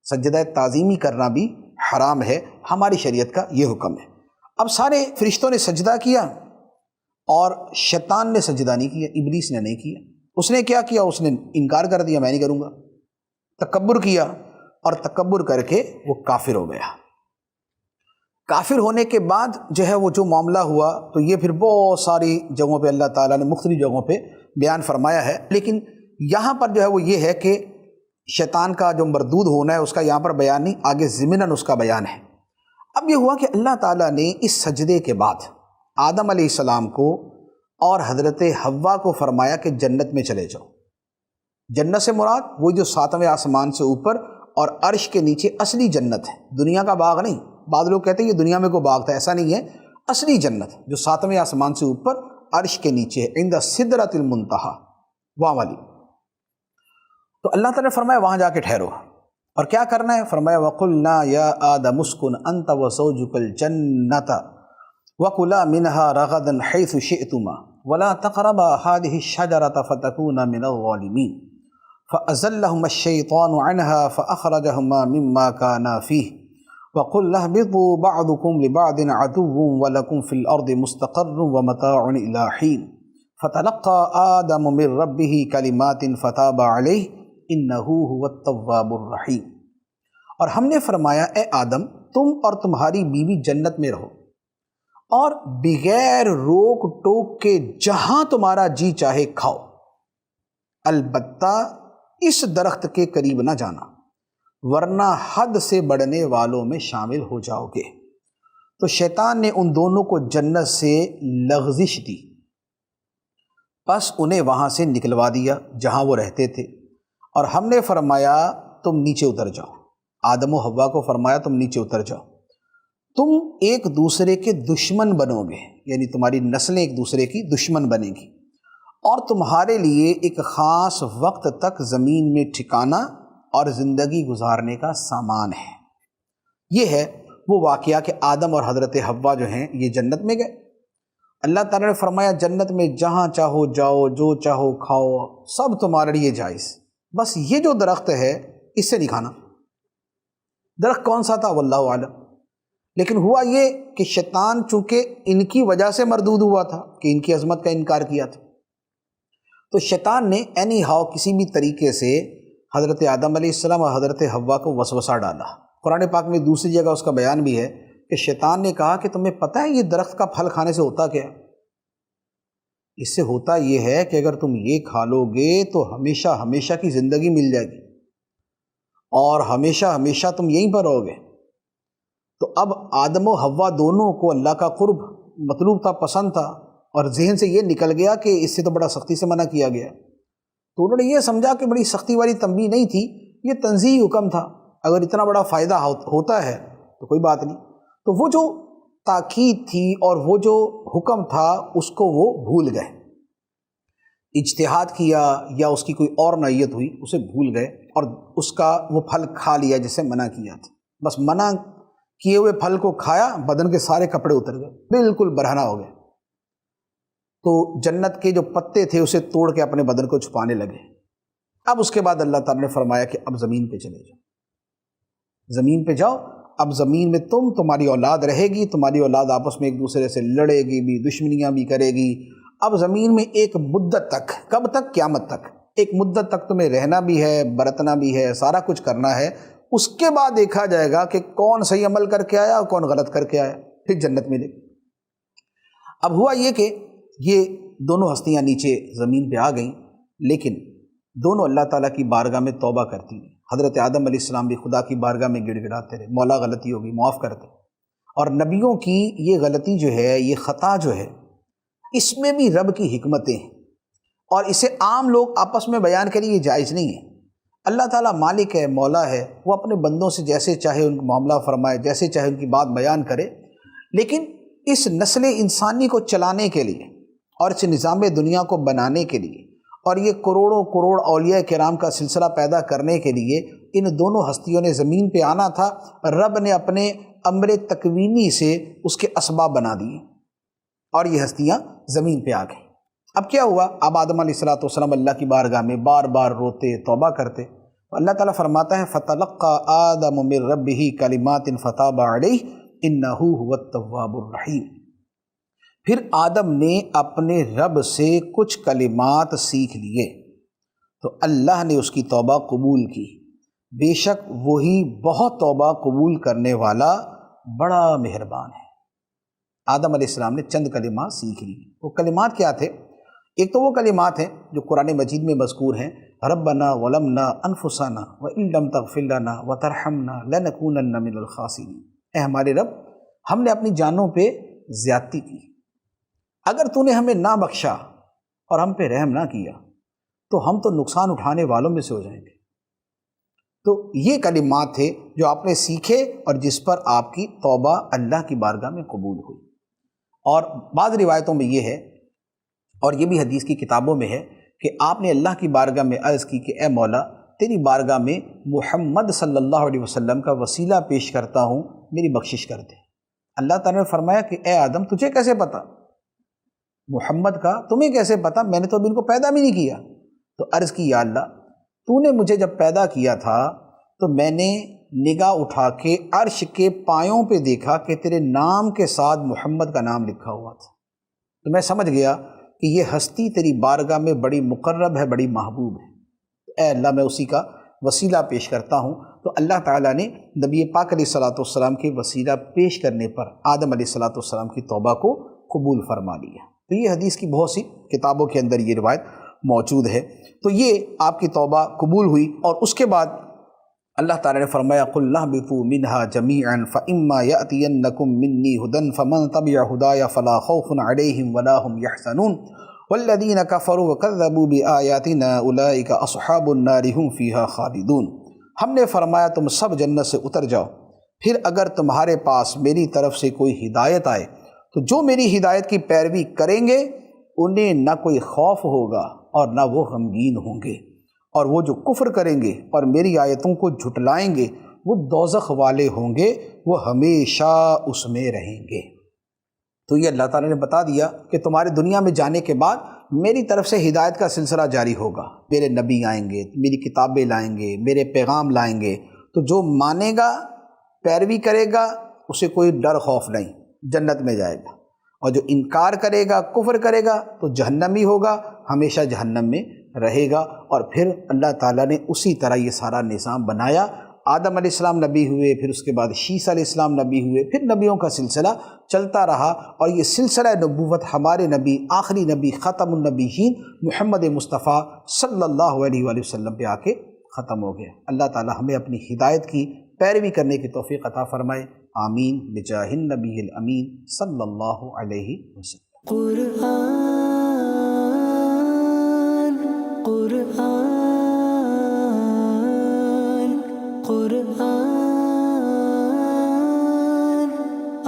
سجدہ تعظیمی کرنا بھی حرام ہے، ہماری شریعت کا یہ حکم ہے۔ اب سارے فرشتوں نے سجدہ کیا اور شیطان نے سجدہ نہیں کیا، ابلیس نے نہیں کیا۔ اس نے کیا کیا؟ اس نے انکار کر دیا، میں نہیں کروں گا، تکبر کیا، اور تکبر کر کے وہ کافر ہو گیا۔ کافر ہونے کے بعد جو ہے وہ جو معاملہ ہوا تو یہ پھر بہت ساری جگہوں پہ اللہ تعالیٰ نے مختلف جگہوں پہ بیان فرمایا ہے، لیکن یہاں پر جو ہے وہ یہ ہے کہ شیطان کا جو مردود ہونا ہے اس کا یہاں پر بیان نہیں، آگے ضمناً اس کا بیان ہے۔ اب یہ ہوا کہ اللہ تعالیٰ نے اس سجدے کے بعد آدم علیہ السلام کو اور حضرت حوا کو فرمایا کہ جنت میں چلے جاؤ۔ جنت سے مراد وہ جو 7ویں آسمان سے اوپر اور عرش کے نیچے اصلی جنت ہے، دنیا کا باغ نہیں۔ بعض لوگ کہتے ہیں یہ دنیا میں کوئی باغ تھا، ایسا نہیں ہے، اصلی جنت جو 7ویں آسمان سے اوپر عرش کے نیچے ہے، عند سدرۃ المنتہا، وہاں والی۔ تو اللہ تعالیٰ نے فرمایا وہاں جا کے ٹھہرو، اور کیا کرنا ہے؟ فرمایا وَقُلْنَا يَا آدَمُ اسْكُنْ أَنْتَ وَزَوْجُكَ الْجَنَّةَ وَكُلَا مِنْهَا رَغَدًا حَيْثُ شِئْتُمَا وَلَا تَقْرَبَا هَٰذِهِ الشَّجَرَةَ فَتَكُونَا مِنَ الظَّالِمِينَ فَأَزَلَّهُمَا الشَّيْطَانُ عَنْهَا فَأَخْرَجَهُمَا مِمَّا كَانَا فِيهِ وَقُلْنَا اهْبِطُوا بَعْضُكُمْ لِبَعْضٍ عَدُوٌّ وَلَكُمْ فِي الْأَرْضِ مُسْتَقَرٌّ وَمَتَاعٌ إِلَىٰ حِينٍ فَتَلَقَّىٰ آدَمُ مِن رَّبِّهِ كَلِمَاتٍ فَتَابَ عَلَيْهِ إِنَّهُ هُوَ التَّوَّابُ الرَّحِيمُ۔ اور ہم نے فرمایا اے آدم تم اور تمہاری بیوی جنت میں رہو، اور بغیر روک ٹوک کے جہاں تمہارا جی چاہے کھاؤ، البتہ اس درخت کے قریب نہ جانا ورنہ حد سے بڑھنے والوں میں شامل ہو جاؤ گے۔ تو شیطان نے ان دونوں کو جنت سے لغزش دی، پس انہیں وہاں سے نکلوا دیا جہاں وہ رہتے تھے، اور ہم نے فرمایا تم نیچے اتر جاؤ۔ آدم و حوا کو فرمایا تم نیچے اتر جاؤ، تم ایک دوسرے کے دشمن بنو گے، یعنی تمہاری نسلیں ایک دوسرے کی دشمن بنے گی، اور تمہارے لیے ایک خاص وقت تک زمین میں ٹھکانا اور زندگی گزارنے کا سامان ہے۔ یہ ہے وہ واقعہ کہ آدم اور حضرت حوا جو ہیں یہ جنت میں گئے۔ اللہ تعالیٰ نے فرمایا جنت میں جہاں چاہو جاؤ، جو چاہو کھاؤ، سب تمہارے لیے جائز، بس یہ جو درخت ہے اس سے نہیں کھانا۔ درخت کون سا تھا واللہ عالم، لیکن ہوا یہ کہ شیطان چونکہ ان کی وجہ سے مردود ہوا تھا کہ ان کی عظمت کا انکار کیا تھا، تو شیطان نے اینی ہاؤ کسی بھی طریقے سے حضرت آدم علیہ السلام اور حضرت حوا کو وسوسہ ڈالا۔ قرآن پاک میں دوسری جگہ اس کا بیان بھی ہے کہ شیطان نے کہا کہ تمہیں پتہ ہے یہ درخت کا پھل کھانے سے ہوتا کیا ہے؟ اس سے ہوتا یہ ہے کہ اگر تم یہ کھا لو گے تو ہمیشہ ہمیشہ کی زندگی مل جائے گی، اور ہمیشہ ہمیشہ تم یہیں پر رہو گے۔ تو اب آدم و حوا دونوں کو اللہ کا قرب مطلوب تھا، پسند تھا، اور ذہن سے یہ نکل گیا کہ اس سے تو بڑا سختی سے منع کیا گیا، تو انہوں نے یہ سمجھا کہ بڑی سختی والی تنبیہ نہیں تھی، یہ تنزیہی حکم تھا، اگر اتنا بڑا فائدہ ہوتا ہے تو کوئی بات نہیں۔ تو وہ جو تاکید تھی اور وہ جو حکم تھا اس کو وہ بھول گئے، اجتہاد کیا یا اس کی کوئی اور نوعیت ہوئی اسے بھول گئے، اور اس کا وہ پھل کھا لیا جسے منع کیا تھا۔ بس منع کیے ہوئے پھل کو کھایا، بدن کے سارے کپڑے اتر گئے، بالکل برہنہ ہو گئے۔ تو جنت کے جو پتے تھے اسے توڑ کے اپنے بدن کو چھپانے لگے۔ اب اس کے بعد اللہ تعالیٰ نے فرمایا کہ اب زمین پہ چلے جاؤ، زمین پہ جاؤ، اب زمین میں تمہاری اولاد رہے گی، تمہاری اولاد آپس میں ایک دوسرے سے لڑے گی بھی، دشمنیاں بھی کرے گی۔ اب زمین میں ایک مدت تک، کب تک؟ قیامت تک، ایک مدت تک تمہیں رہنا بھی ہے، برتنا بھی ہے، سارا کچھ کرنا ہے۔ اس کے بعد دیکھا جائے گا کہ کون صحیح عمل کر کے آیا اور کون غلط کر کے آیا۔ پھر جنت ملے گی۔ اب ہوا یہ کہ یہ دونوں ہستیاں نیچے زمین پہ آ گئیں، لیکن دونوں اللہ تعالیٰ کی بارگاہ میں توبہ کرتی ہیں۔ حضرت آدم علیہ السلام بھی خدا کی بارگاہ میں گڑ گڑاتے رہے، مولا غلطی ہوگی معاف کر دے۔ اور نبیوں کی یہ غلطی جو ہے، یہ خطا جو ہے، اس میں بھی رب کی حکمتیں ہیں، اور اسے عام لوگ آپس میں بیان کریں یہ جائز نہیں ہے۔ اللہ تعالیٰ مالک ہے، مولا ہے، وہ اپنے بندوں سے جیسے چاہے ان کو معاملہ فرمائے، جیسے چاہے ان کی بات بیان کرے، لیکن اس نسل انسانی کو چلانے کے لیے اور اس نظام دنیا کو بنانے کے لیے اور یہ کروڑوں کروڑ اولیاء کرام کا سلسلہ پیدا کرنے کے لیے ان دونوں ہستیوں نے زمین پہ آنا تھا۔ رب نے اپنے امر تکوینی سے اس کے اسباب بنا دیے اور یہ ہستیاں زمین پہ آ گئیں۔ اب کیا ہوا؟ اب آدم علیہ السلام اللہ کی بارگاہ میں بار بار روتے، توبہ کرتے، تو اللہ تعالیٰ فرماتا ہے فَتَلَقَّى آدَمُ مِن رَبِّهِ كَلِمَاتٍ فَتَابَ عَلَيْهِ إِنَّهُ هُوَ التَّوَّابُ الرَّحِيمُ۔ پھر آدم نے اپنے رب سے کچھ کلمات سیکھ لیے تو اللہ نے اس کی توبہ قبول کی، بے شک وہی بہت توبہ قبول کرنے والا بڑا مہربان ہے۔ آدم علیہ السلام نے چند کلمات سیکھ لی۔ وہ کلمات کیا تھے؟ ایک تو وہ کلمات ہیں جو قرآن مجید میں مذکور ہیں، ربنا ظلمنا انفسنا وان لم تغفر لنا وترحمنا لنکونن من الخاسرین۔ اے ہمارے رب، ہم نے اپنی جانوں پہ زیادتی کی، اگر تو نے ہمیں نہ بخشا اور ہم پہ رحم نہ کیا تو ہم تو نقصان اٹھانے والوں میں سے ہو جائیں گے۔ تو یہ کلمات تھے جو آپ نے سیکھے اور جس پر آپ کی توبہ اللہ کی بارگاہ میں قبول ہوئی۔ اور بعض روایتوں میں یہ ہے، اور یہ بھی حدیث کی کتابوں میں ہے، کہ آپ نے اللہ کی بارگاہ میں عرض کی کہ اے مولا، تیری بارگاہ میں محمد صلی اللہ علیہ وسلم کا وسیلہ پیش کرتا ہوں، میری بخشش کر دے۔ اللہ تعالیٰ نے فرمایا کہ اے آدم، تجھے کیسے پتا محمد کا؟ تمہیں کیسے پتا؟ میں نے تو ابھی ان کو پیدا بھی نہیں کیا۔ تو عرض کی یا اللہ، تو نے مجھے جب پیدا کیا تھا تو میں نے نگاہ اٹھا کے عرش کے پایوں پہ دیکھا کہ تیرے نام کے ساتھ محمد کا نام لکھا ہوا تھا، تو میں سمجھ گیا کہ یہ ہستی تیری بارگاہ میں بڑی مقرب ہے، بڑی محبوب ہے۔ اے اللہ، میں اسی کا وسیلہ پیش کرتا ہوں۔ تو اللہ تعالیٰ نے نبی پاک علیہ الصلوۃ والسلام کے وسیلہ پیش کرنے پر آدم علیہ الصلوۃ والسلام کی توبہ کو قبول فرما لیا۔ تو یہ حدیث کی بہت سی کتابوں کے اندر یہ روایت موجود ہے۔ تو یہ آپ کی توبہ قبول ہوئی، اور اس کے بعد اللہ تعالیٰ نے فرمایا قُلْ اهْبِطُوا مِنْهَا جَمِيعًا فَإِمَّا يَأْتِيَنَّكُم مِّنِّي هُدًى فَمَن تَبِعَ هُدَايَ فَلَا خَوْفٌ عَلَيْهِمْ وَلَا هُمْ يَحْزَنُونَ وَالَّذِينَ كَفَرُوا وَكَذَّبُوا بِآيَاتِنَا أُولَٰئِكَ أَصْحَابُ النَّارِ هُمْ فِيهَا خَالِدُونَ۔ ہم نے فرمایا تم سب جنت سے اتر جاؤ، پھر اگر تمہارے پاس میری طرف سے کوئی ہدایت آئے تو جو میری ہدایت کی پیروی کریں گے انہیں نہ کوئی خوف ہوگا اور نہ وہ غمگین ہوں گے، اور وہ جو کفر کریں گے اور میری آیتوں کو جھٹلائیں گے وہ دوزخ والے ہوں گے، وہ ہمیشہ اس میں رہیں گے۔ تو یہ اللہ تعالیٰ نے بتا دیا کہ تمہارے دنیا میں جانے کے بعد میری طرف سے ہدایت کا سلسلہ جاری ہوگا، میرے نبی آئیں گے، میری کتابیں لائیں گے، میرے پیغام لائیں گے، تو جو مانے گا، پیروی کرے گا، اسے کوئی ڈر خوف نہیں، جنت میں جائے گا، اور جو انکار کرے گا، کفر کرے گا تو جہنمی ہوگا، ہمیشہ جہنم میں رہے گا۔ اور پھر اللہ تعالیٰ نے اسی طرح یہ سارا نظام بنایا۔ آدم علیہ السلام نبی ہوئے، پھر اس کے بعد شیس علیہ السلام نبی ہوئے، پھر نبیوں کا سلسلہ چلتا رہا، اور یہ سلسلہ نبوت ہمارے نبی، آخری نبی، ختم النبیین محمد مصطفیٰ صلی اللہ علیہ وآلہ وسلم پہ آ کے ختم ہو گیا۔ اللہ تعالیٰ ہمیں اپنی ہدایت کی پیروی کرنے کی توفیق عطا فرمائے، آمین بجاہ النبی الامین صلی اللہ علیہ وسلم۔ قرآن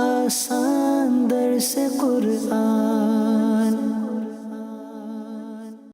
آسان درس قرآن